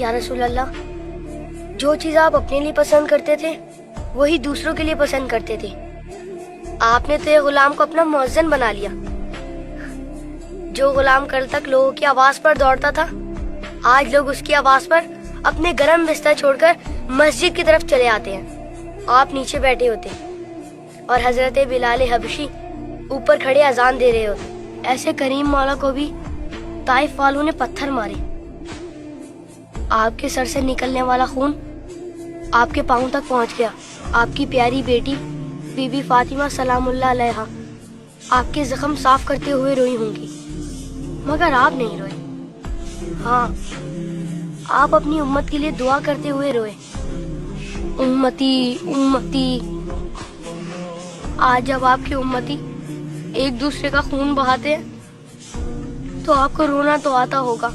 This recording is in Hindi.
या रसूल अल्लाह, जो चीज आप अपने लिए पसंद करते थे वही दूसरों के लिए पसंद करते थे। आपने तो ये गुलाम को अपना मुअज्जिन बना लिया। जो गुलाम कल तक लोगों की आवाज पर दौड़ता था, आज लोग उसकी आवाज पर अपने गरम बिस्तर छोड़कर मस्जिद की तरफ चले आते हैं। आप नीचे बैठे होते और हजरत बिलाल हबशी ऊपर खड़े अजान दे रहे होते। ऐसे करीम मौला को भी ताइफ वालों ने पत्थर मारे। आपके सर से निकलने वाला खून आपके पांव तक पहुंच गया। आपकी प्यारी बेटी बीबी फातिमा सलामुल्लाह अलैहा आपके जख्म साफ करते हुए रोई होंगी, मगर आप नहीं रोए। हाँ, आप अपनी उम्मत के लिए दुआ करते हुए रोए, उम्मती उम्मती। आज जब आपकी उम्मती एक दूसरे का खून बहाते हैं तो आपको रोना तो आता होगा।